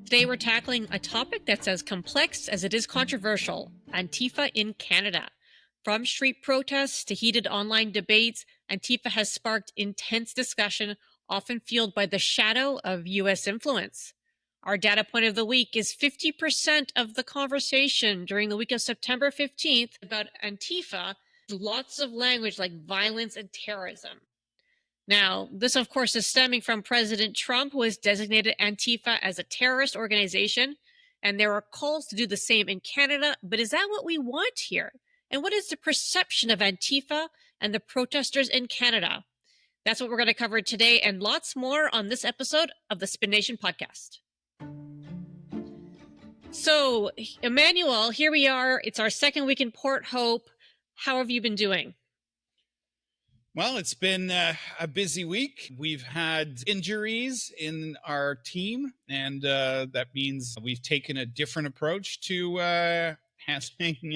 Today we're tackling a topic that's as complex as it is controversial: Antifa in Canada. From street protests to heated online debates, Antifa has sparked intense discussion, often fueled by the shadow of U.S. influence. Our data point of the week is 50% of the conversation during the week of September 15th about Antifa. Lots of language like violence and terrorism. Now, this, of course, is stemming from President Trump, who has designated Antifa as a terrorist organization, and there are calls to do the same in Canada. But is that what we want here? And what is the perception of Antifa and the protesters in Canada? That's what we're going to cover today, and lots more on this episode of the Spin Nation podcast. So, Emmanuel, here we are. It's our second week in Port Hope. How have you been doing? Well, it's been a busy week. We've had injuries in our team, and that means we've taken a different approach to handling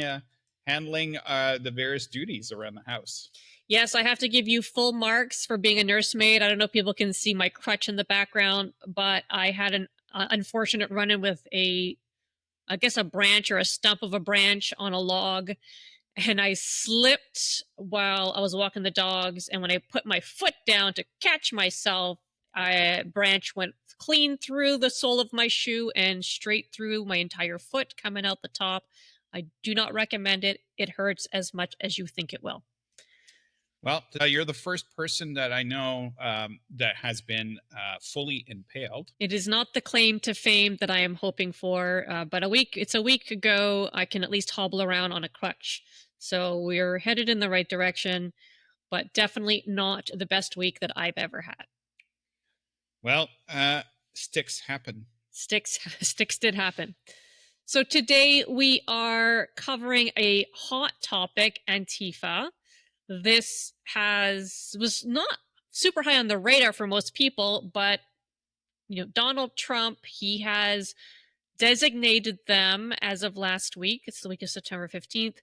the various duties around the house. Yes, I have to give you full marks for being a nursemaid. I don't know if people can see my crutch in the background, but I had an unfortunate run-in with a branch or a stump of a branch on a log. And I slipped while I was walking the dogs. And when I put my foot down to catch myself, a branch went clean through the sole of my shoe and straight through my entire foot, coming out the top. I do not recommend it. It hurts as much as you think it will. Well, you're the first person that I know that has been fully impaled. It is not the claim to fame that I am hoping for, but it's a week ago. I can at least hobble around on a crutch. So we're headed in the right direction, but definitely not the best week that I've ever had. Well, sticks happen. Sticks did happen. So today we are covering a hot topic, Antifa. This was not super high on the radar for most people, but Donald Trump, he has designated them as of last week. It's the week of September 15th.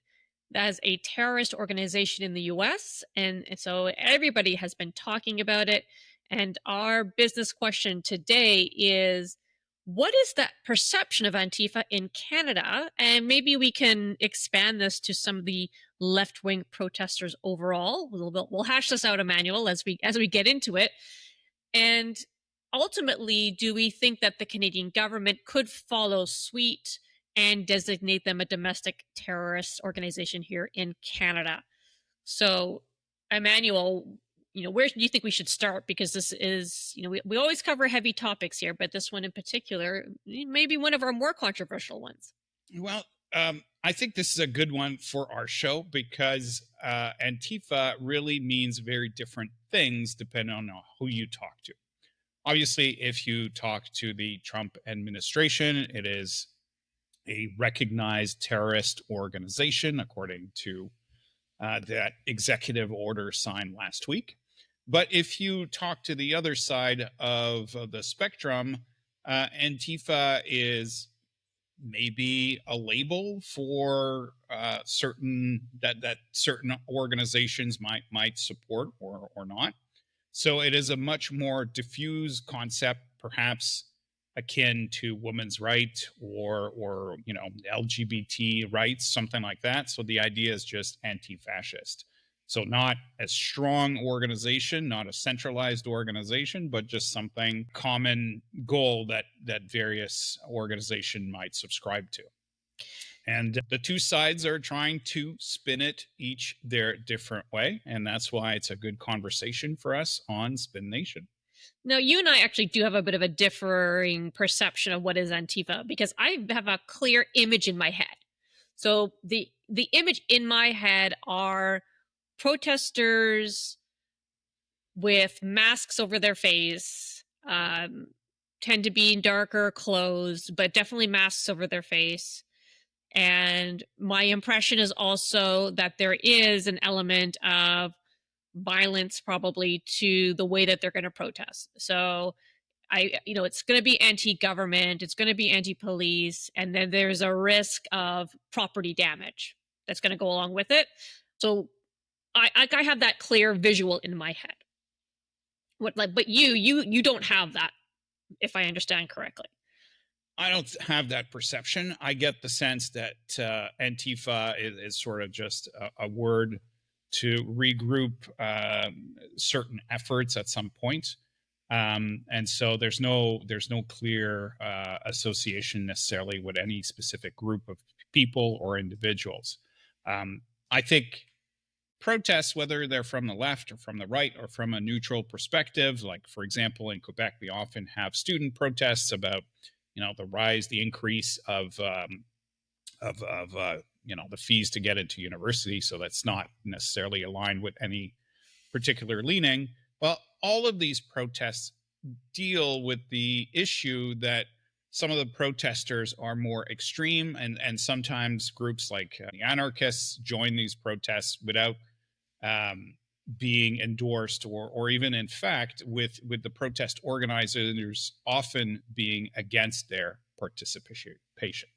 As a terrorist organization in the US. And so everybody has been talking about it. And our business question today is, what is that perception of Antifa in Canada? And maybe we can expand this to some of the left-wing protesters overall. We'll hash this out, Emmanuel, as we get into it. And ultimately, do we think that the Canadian government could follow suit and designate them a domestic terrorist organization here in Canada? So, Emmanuel, where do you think we should start? Because this is, we always cover heavy topics here, but this one in particular, maybe one of our more controversial ones. Well, I think this is a good one for our show because Antifa really means very different things depending on who you talk to. Obviously, if you talk to the Trump administration, it is a recognized terrorist organization, according to that executive order signed last week. But if you talk to the other side of the spectrum, Antifa is maybe a label for certain organizations might support or not. So it is a much more diffuse concept, perhaps akin to women's rights or LGBT rights, something like that. So the idea is just anti-fascist. So not a strong organization, not a centralized organization, but just something common goal that various organizations might subscribe to. And the two sides are trying to spin it each their different way. And that's why it's a good conversation for us on Spin Nation. Now, you and I actually do have a bit of a differing perception of what is Antifa, because I have a clear image in my head. So the image in my head are protesters with masks over their face, tend to be in darker clothes, but definitely masks over their face. And my impression is also that there is an element of violence probably to the way that they're going to protest. So it's going to be anti-government, it's going to be anti-police, and then there's a risk of property damage that's going to go along with it. So I have that clear visual in my head. But you don't have that, if I understand correctly. I don't have that perception. I get the sense that Antifa is sort of just a word to regroup certain efforts at some point. And so there's no clear association necessarily with any specific group of people or individuals. I think protests, whether they're from the left or from the right or from a neutral perspective, like for example in Quebec, we often have student protests about the increase of the fees to get into university. So that's not necessarily aligned with any particular leaning. Well, all of these protests deal with the issue that some of the protesters are more extreme, and sometimes groups like the anarchists join these protests without being endorsed or even in fact with the protest organizers often being against their participation.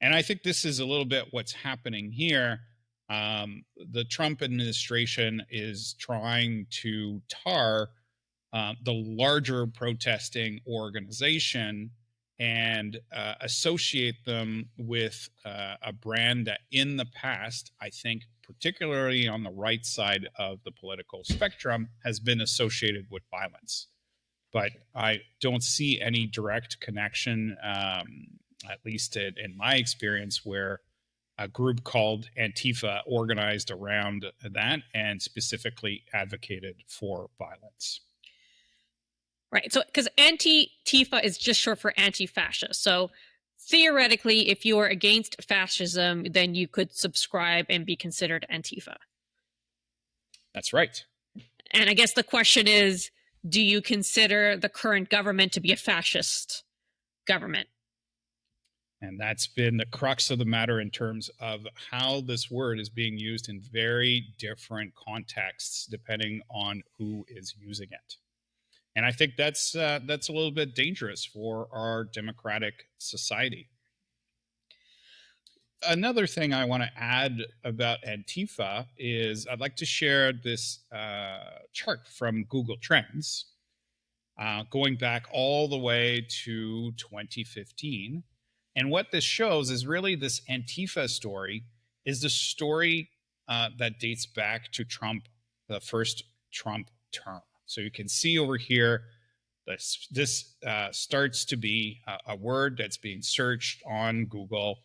And I think this is a little bit what's happening here. The Trump administration is trying to tar the larger protesting organization and associate them with a brand that in the past, I think, particularly on the right side of the political spectrum, has been associated with violence. But I don't see any direct connection, at least in my experience, where a group called Antifa organized around that and specifically advocated for violence. Right. So, because Antifa is just short for anti-fascist. So, theoretically, if you are against fascism, then you could subscribe and be considered Antifa. That's right. And I guess the question is, do you consider the current government to be a fascist government? And that's been the crux of the matter in terms of how this word is being used in very different contexts, depending on who is using it. And I think that's a little bit dangerous for our democratic society. Another thing I want to add about Antifa is I'd like to share this chart from Google Trends, going back all the way to 2015. And what this shows is really this Antifa story is the story that dates back to Trump, the first Trump term. So you can see over here, this starts to be a word that's being searched on Google,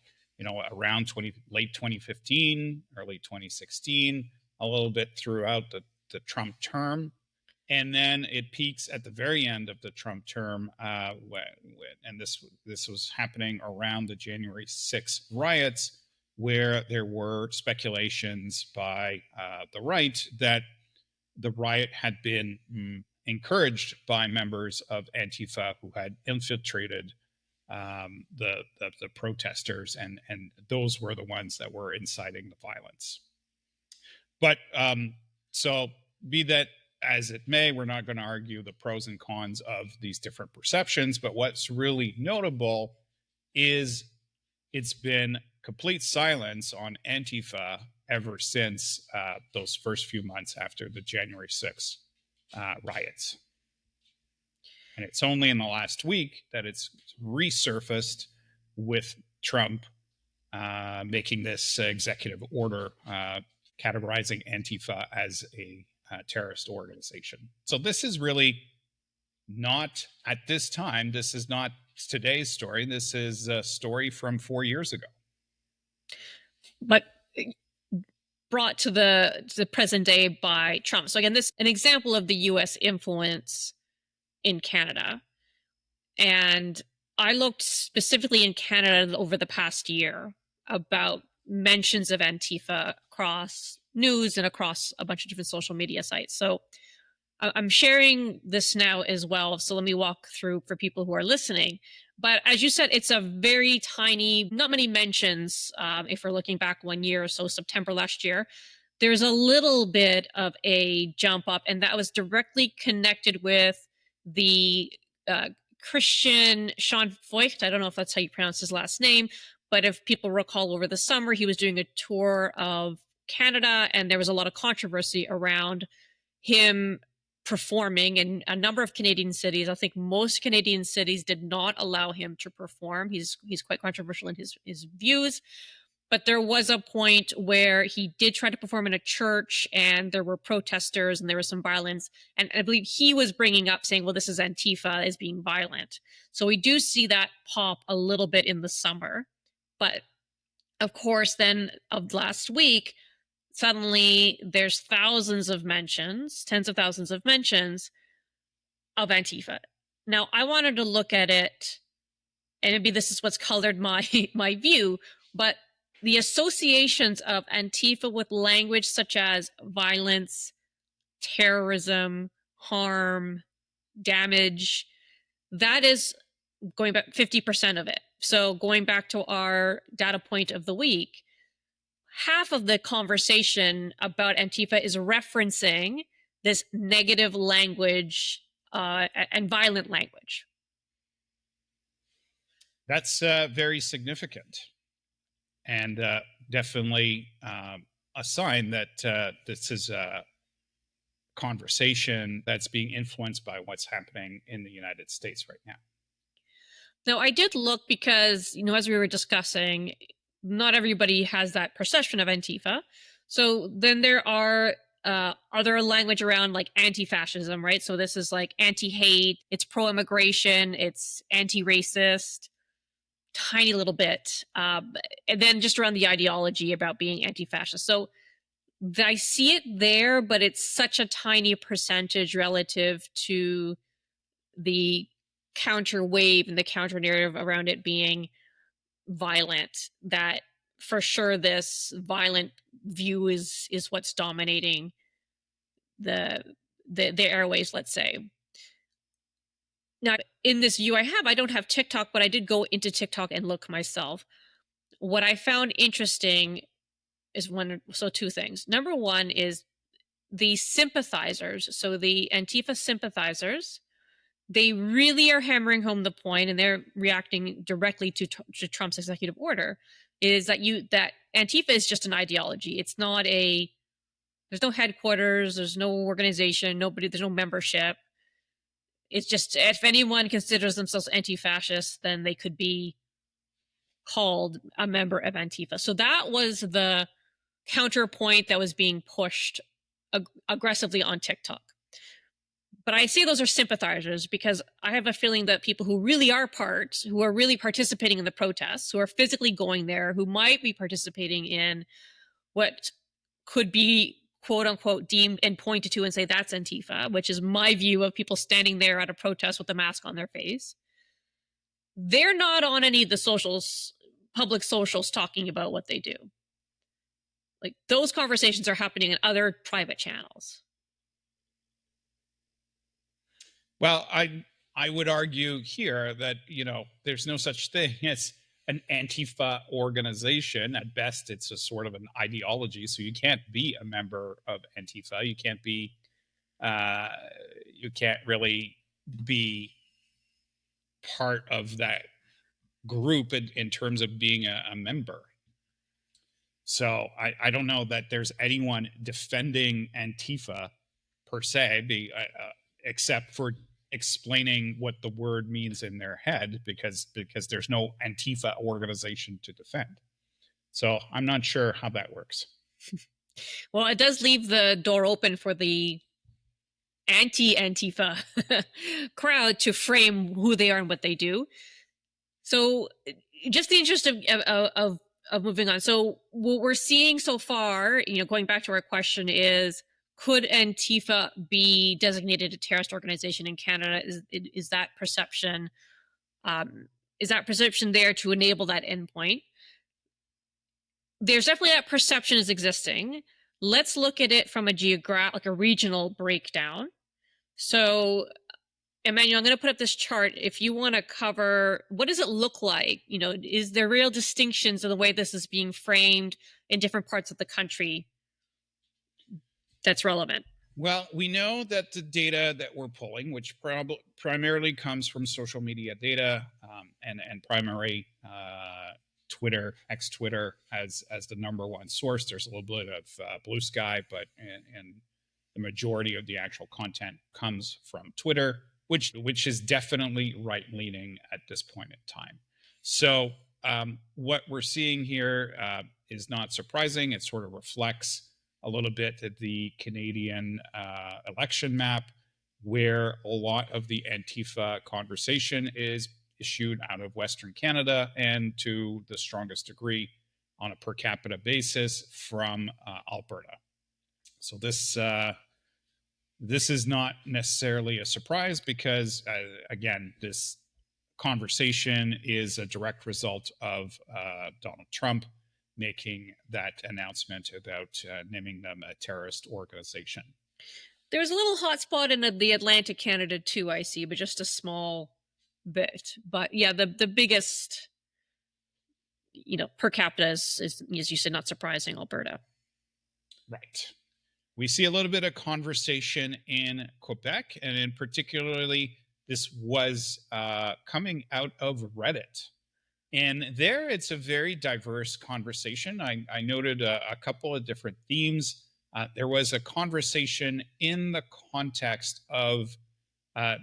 around late 2015, early 2016, a little bit throughout the Trump term. And then it peaks at the very end of the Trump term, and this was happening around the January 6th riots, where there were speculations by the right that the riot had been encouraged by members of Antifa who had infiltrated the protesters, and those were the ones that were inciting the violence. But so be that as it may, we're not going to argue the pros and cons of these different perceptions, but what's really notable is it's been complete silence on Antifa ever since those first few months after the January 6th riots. And it's only in the last week that it's resurfaced with Trump making this executive order categorizing Antifa as a terrorist organization. So this is really not, at this time, this is not today's story. This is a story from 4 years ago. But brought to the present day by Trump. So again, this an example of the US influence in Canada. And I looked specifically in Canada over the past year about mentions of Antifa across news and across a bunch of different social media sites. So I'm sharing this now as well. So let me walk through for people who are listening. But as you said, it's a very tiny, not many mentions. If we're looking back 1 year or so, September last year, there's a little bit of a jump up, and that was directly connected with the Christian Sean Voigt. I don't know if that's how you pronounce his last name, but if people recall, over the summer, he was doing a tour of Canada, and there was a lot of controversy around him performing in a number of Canadian cities. I think most Canadian cities did not allow him to perform. He's quite controversial in his views. But there was a point where he did try to perform in a church, and there were protesters and there was some violence. And I believe he was bringing up saying, well, this is Antifa as being violent. So we do see that pop a little bit in the summer. But of course, then of last week, suddenly there's thousands of mentions, tens of thousands of mentions of Antifa. Now, I wanted to look at it, and maybe this is what's colored my view, but the associations of Antifa with language such as violence, terrorism, harm, damage, that is going back 50% of it. So going back to our data point of the week, half of the conversation about Antifa is referencing this negative language and violent language. That's very significant, and definitely a sign that this is a conversation that's being influenced by what's happening in the United States right now. Now, I did look because, as we were discussing, not everybody has that perception of Antifa. So then there are other language around like anti-fascism, right? So this is like anti-hate, it's pro-immigration, it's anti-racist, tiny little bit. And then just around the ideology about being anti-fascist. So I see it there, but it's such a tiny percentage relative to the counter wave and the counter narrative around it being violent that for sure this violent view is what's dominating the airways, let's say. Now, in this view I don't have TikTok, but I did go into TikTok and look myself. What I found interesting is two things. Number one is the sympathizers. So the Antifa sympathizers, they really are hammering home the point, and they're reacting directly to Trump's executive order, is that Antifa is just an ideology. It's not there's no headquarters, there's no organization, there's no membership. It's just, if anyone considers themselves anti-fascist, then they could be called a member of Antifa. So that was the counterpoint that was being pushed aggressively on TikTok. But I say those are sympathizers because I have a feeling that people who are really participating in the protests, who are physically going there, who might be participating in what could be quote unquote deemed and pointed to and say that's Antifa, which is my view of people standing there at a protest with a mask on their face. They're not on any of the socials, public socials, talking about what they do. Like, those conversations are happening in other private channels. Well, I would argue here that, there's no such thing as an Antifa organization. At best, it's a sort of an ideology. So you can't be a member of Antifa. You can't really be part of that group in terms of being a member. So I don't know that there's anyone defending Antifa per se, except for explaining what the word means in their head, because there's no Antifa organization to defend. So I'm not sure how that works. Well, it does leave the door open for the anti-Antifa crowd to frame who they are and what they do. So just the interest of moving on. So what we're seeing so far, going back to our question, is could Antifa be designated a terrorist organization in Canada? Is that perception there to enable that endpoint? There's definitely that perception is existing. Let's look at it from a regional breakdown. So, Emmanuel, I'm going to put up this chart. If you want to cover, what does it look like? Is there real distinctions in the way this is being framed in different parts of the country that's relevant? Well, we know that the data that we're pulling, which primarily comes from social media data and primary Twitter, ex-Twitter as the number one source. There's a little bit of Blue Sky, but and the majority of the actual content comes from Twitter, which is definitely right leaning at this point in time. So what we're seeing here is not surprising. It sort of reflects a little bit at the Canadian election map, where a lot of the Antifa conversation is issued out of Western Canada, and to the strongest degree on a per capita basis from Alberta. So this is not necessarily a surprise, because again, this conversation is a direct result of Donald Trump making that announcement about naming them a terrorist organization. There's a little hotspot in the Atlantic Canada too, I see, but just a small bit. But yeah, the biggest, per capita is, as you said, not surprising, Alberta. Right. We see a little bit of conversation in Quebec, and in particularly, this was coming out of Reddit. And there, it's a very diverse conversation. I noted a couple of different themes. There was a conversation in the context of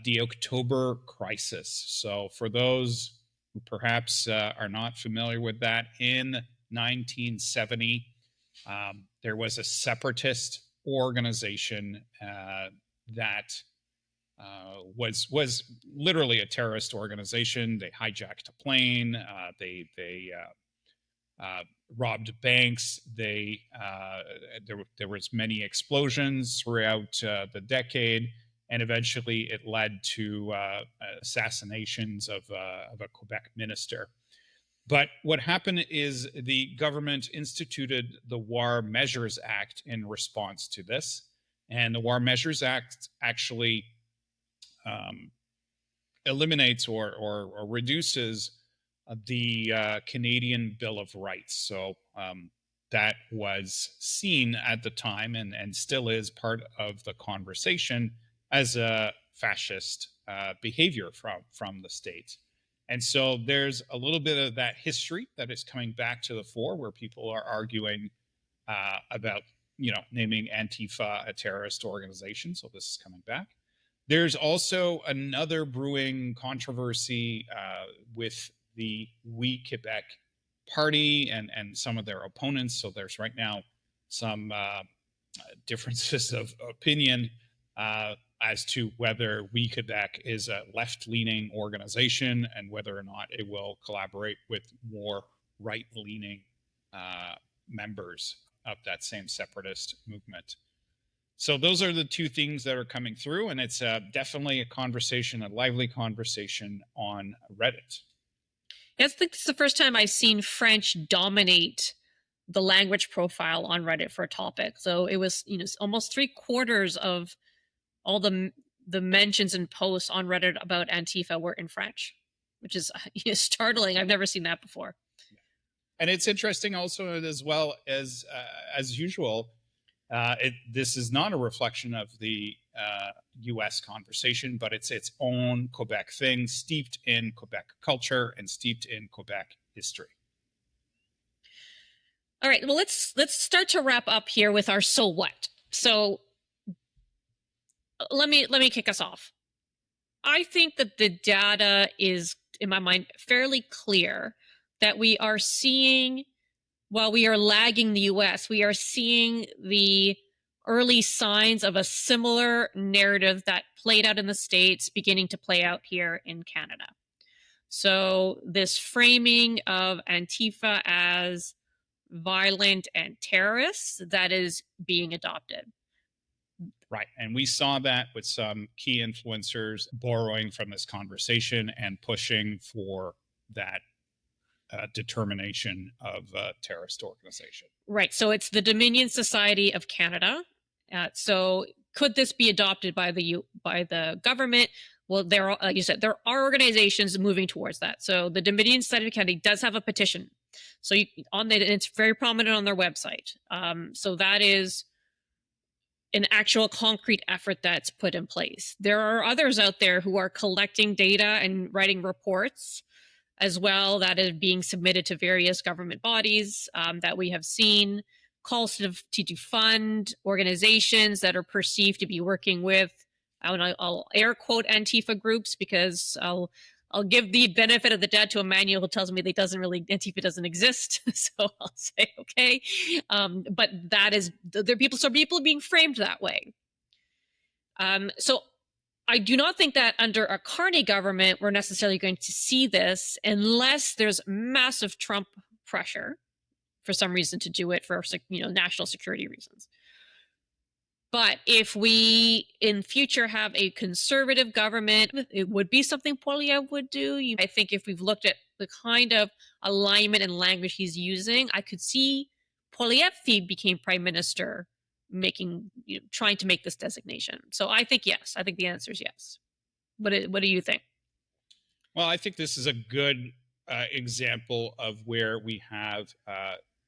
the October crisis. So for those who perhaps are not familiar with that, in 1970, there was a separatist organization that was literally a terrorist organization. They hijacked a plane. They robbed banks. There was many explosions throughout the decade, and eventually it led to assassinations of a Quebec minister. But what happened is the government instituted the War Measures Act in response to this, and the War Measures Act actually eliminates or reduces the Canadian Bill of Rights. So that was seen at the time, and still is part of the conversation, as a fascist behavior from the state. And so there's a little bit of that history that is coming back to the fore, where people are arguing about, naming Antifa a terrorist organization. So this is coming back. There's also another brewing controversy with the We Quebec party and some of their opponents. So there's right now some differences of opinion as to whether We Quebec is a left-leaning organization, and whether or not it will collaborate with more right-leaning members of that same separatist movement. So those are the two things that are coming through, and it's definitely a lively conversation on Reddit. I think this is the first time I've seen French dominate the language profile on Reddit for a topic. So it was, almost 3/4 of all the mentions and posts on Reddit about Antifa were in French, which is startling. I've never seen that before. And it's interesting also, as well as usual, this is not a reflection of the U.S. conversation, but it's its own Quebec thing, steeped in Quebec culture and steeped in Quebec history. All right, well, let's start to wrap up here with our so what. So let me kick us off. I think that the data is, in my mind, fairly clear that we are seeing, while we are lagging the US, we are seeing the early signs of a similar narrative that played out in the States beginning to play out here in Canada. So this framing of Antifa as violent and terrorists, that is being adopted. Right. And we saw that with some key influencers borrowing from this conversation and pushing for that determination of a terrorist organization. Right. So it's the Dominion Society of Canada. So could this be adopted by the government? Well, like you said, there are organizations moving towards that. So the Dominion Society of Canada does have a petition. So it's very prominent on their website. So that is an actual concrete effort that's put in place. There are others out there who are collecting data and writing reports as well that is being submitted to various government bodies that we have seen. calls to fund organizations that are perceived to be working with, I'll air quote Antifa groups, because I'll give the benefit of the doubt to Emmanuel, who tells me Antifa doesn't exist. So I'll say, okay. But that is, there are people being framed that way. So I do not think that under a Carney government, we're necessarily going to see this unless there's massive Trump pressure for some reason to do it for, national security reasons. But if we in future have a conservative government, it would be something Poilievre would do. I think if we've looked at the kind of alignment and language he's using, I could see Poilievre, if he became prime minister, trying to make this designation. So I think yes. I think the answer is yes. What do you think? Well, I think this is a good example of where we have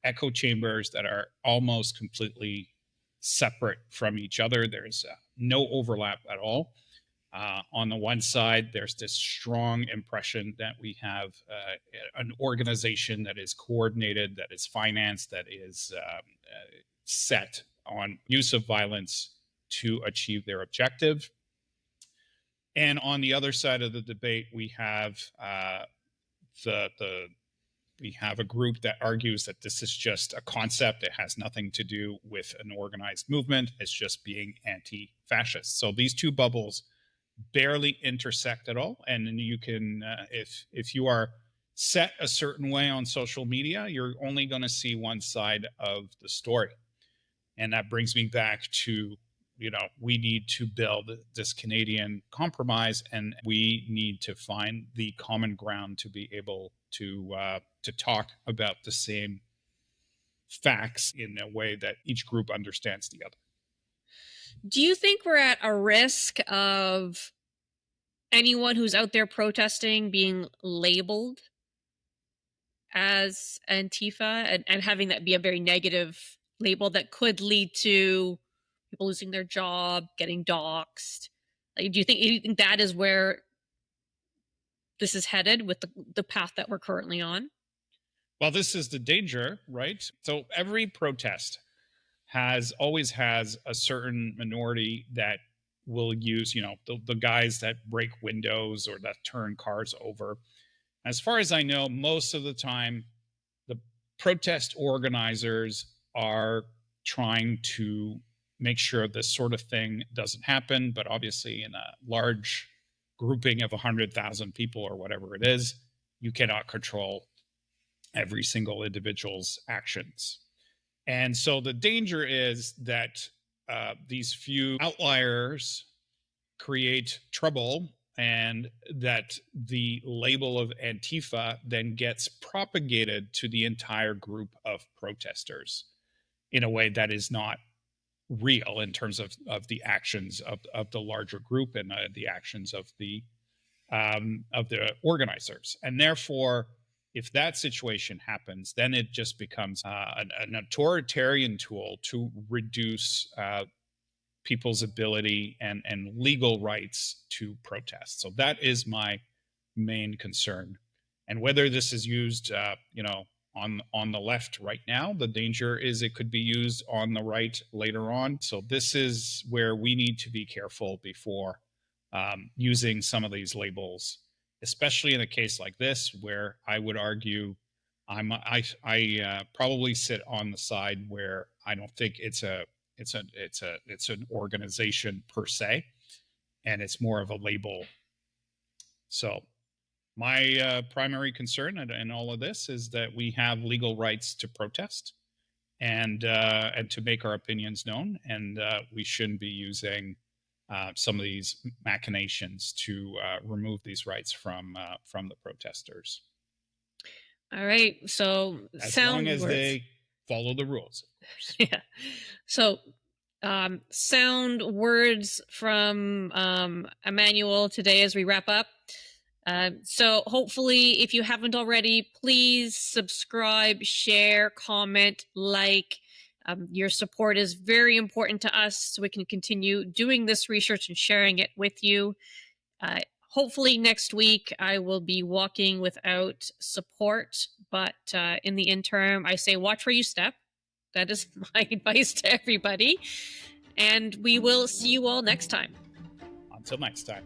echo chambers that are almost completely separate from each other. There's no overlap at all. On the one side, there's this strong impression that we have an organization that is coordinated, that is financed, that is set on use of violence to achieve their objective. And on the other side of the debate, we have we have a group that argues that this is just a concept. It has nothing to do with an organized movement. It's just being anti-fascist. So these two bubbles barely intersect at all. And you can, if you are set a certain way on social media, you're only going to see one side of the story. And that brings me back to, we need to build this Canadian compromise, and we need to find the common ground to be able to talk about the same facts in a way that each group understands the other. Do you think we're at a risk of anyone who's out there protesting being labeled as Antifa and having that be a very negative label that could lead to people losing their job, getting doxxed? Do you think that is where this is headed with the path that we're currently on? Well, this is the danger, right? So every protest always has a certain minority that will use, the guys that break windows or that turn cars over. As far as I know, most of the time, the protest organizers are trying to make sure this sort of thing doesn't happen. But obviously, in a large grouping of 100,000 people or whatever it is, you cannot control every single individual's actions. And so the danger is that these few outliers create trouble, and that the label of Antifa then gets propagated to the entire group of protesters in a way that is not real in terms of the actions of the larger group and the actions of the organizers. And therefore, if that situation happens, then it just becomes an authoritarian tool to reduce people's ability and legal rights to protest. So that is my main concern. And whether this is used, on the left right now, the danger is it could be used on the right later on. So this is where we need to be careful before using some of these labels, especially in a case like this, where I would argue I probably sit on the side where I don't think it's an organization per se, and it's more of a label. So my primary concern in all of this is that we have legal rights to protest and to make our opinions known, and we shouldn't be using some of these machinations to remove these rights from the protesters. All right. So as long as they follow the rules, of course. Yeah. So sound words from Emmanuel today as we wrap up. So hopefully, if you haven't already, please subscribe, share, comment, like. Your support is very important to us, so we can continue doing this research and sharing it with you. Hopefully next week I will be walking without support, but in the interim, I say watch where you step. That is my advice to everybody. And we will see you all next time. Until next time.